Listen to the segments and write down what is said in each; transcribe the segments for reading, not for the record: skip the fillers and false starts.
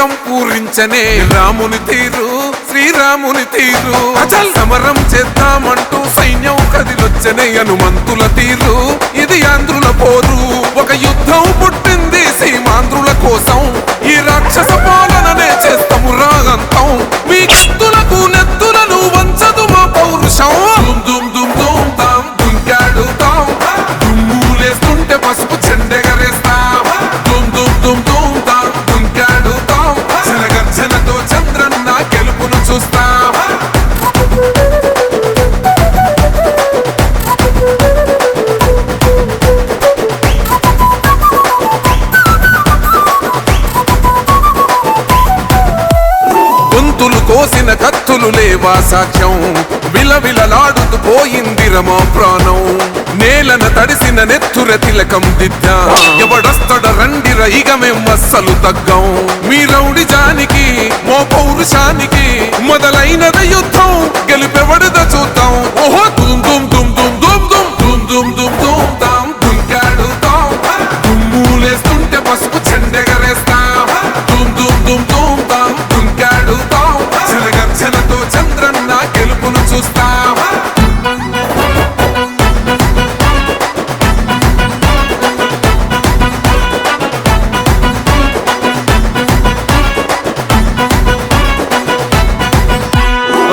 శంఖం పూరించనే రాముని తీరు శ్రీరాముని తీరు అచల్ సమరం చేద్దామంటూ సైన్యం కదిలొచ్చనే హనుమంతుల తీరు ఇది ఆంధ్రుల పోరు ఒక యుద్ధం పుట్టింది సీమాంధ్రుల కోసం ఈ రాక్షస పాలననే చేస్తాము రాగంతం మీ కత్తులకు నెత్తులను వంచదు మా పౌరుషం దుమ్ దుమ్ దుమ్ తాం దుంకాడుతాం దుమ్ములేస్తుంటే పసుపు చెండెగరేస్తాం దుమ్ దుమ్ దుమ్ దుమ్ తాం దుంకాడుతాం జనగర్జనతో చంద్రన్న గెలుపును చూస్తాం కోసిన కత్తులు లేవా సాక్ష్యం విలవిలలాడుతూ పోయింది రమా ప్రాణం నేలన తడిసిన నెత్తుర తిలకం దిద్దా ఎవడొస్తడ రండిర ఇక మేం అస్సలు తగ్గం మీ రౌడి జానికి మో పౌరుషానికి మొదలైనద యుద్ధం గెలుపెవడద చూద్దాం ఓహో దుమ్ దుమ్ దుమ్ దుమ్ దుమ్ దుమ్ దుమ్ దుమ్ దుమ్ దుమ్ తాం దుంకాడుతాం దుమ్ములేస్తుంటే పసుపు చెండెగరేస్తాం దుమ్ దుమ్ దుమ్ దుమ్ తాం దుంకాడుతాం జనగర్జనతో చంద్రన్న గెలుపును చూస్తాం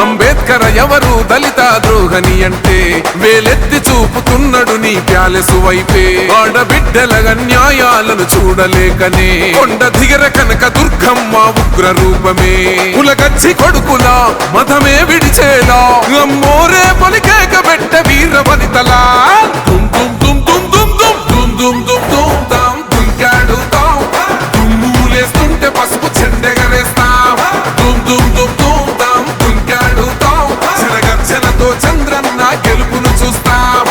అంబేద్కర్ ఎవరు దళిత ద్రోహని అంటే వేలెత్తి చూపుతున్నాడు నీ ప్యాలెసు వైపే ఆడబిడ్డల న్యాయాలను చూడలేకనే కొండ దిగర కనక దుర్గమ్మ ఉగ్ర రూపమే కులగచ్చి కొడుకులా మతమే విడిచేలా అమ్మోరే పలికేక పెట్ట వీర వనితలా దుమ్ దుమ్ దుమ్ దుమ్ దుమ్ దుమ్ దుమ్ దుమ్ దుమ్ తాం దుంకాడుతాం దుమ్ములేస్తుంటే పసుపు చెండెగరేస్తాం దుమ్ దుమ్ దుమ్ దుమ్ తాం దుంకాడుతాం జనగర్జనతో చంద్రన్న గెలుపును చూస్తాం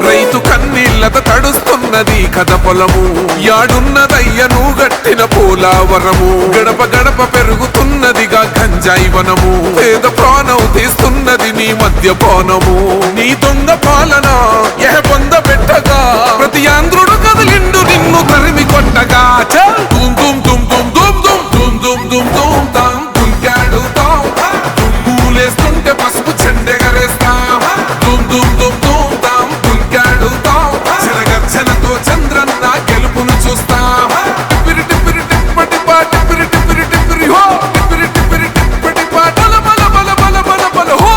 రైతు కన్నీళ్లత తడుస్తున్నది కథ పొలము యాడున్నదయ్యను గట్టిన పోలావరము గడప గడప పెరుగుతున్నదిగా గంజాయి వనము పేద ప్రాణం తీస్తున్నది నీ మద్యపానము నీ దొంగ పాలన ఎహ పొంద పెట్టగా ప్రతి ఆంధ్రుడు కదిలిండు నిన్ను తరిమి కొట్టగా దుమ్ దుమ్ దుమ్ దుమ్ దుమ్ దుమ్ దుమ్ దుమ్ దుమ్ దుమ్ తాం దుంకాడుతాం దుమ్ములేస్తుంటే పసుపు చెండెగరేస్తాం దుమ్ దుమ్ దుమ్ దుమ్ తాం దుంకాడుతాం జనగర్జనతో చంద్రన్న గెలుపును చూస్తాం టిప్పిరి టిప్పిరి టిప్పటి పా టిప్పిరి టిప్పిరి టిప్పిరి హో టిప్పిరి టిప్పిరి టిప్పటి పా బల బల బల బల బల బల హో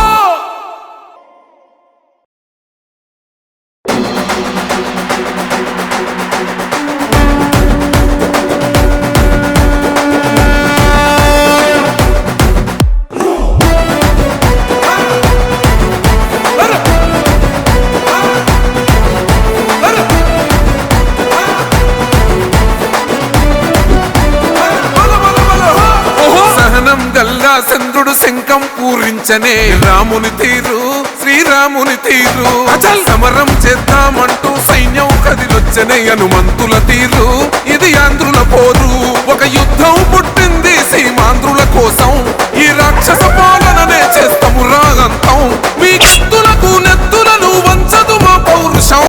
చంద్రుడు శంఖం పూరించనే రాముని తీరు శ్రీరాముని తీరు అచల్ సమరం చేద్దామంటూ సైన్యం కదిలొచ్చనే హనుమంతుల తీరు ఇది ఆంధ్రుల పోరు ఒక యుద్ధం పుట్టింది సీమాంధ్రుల కోసం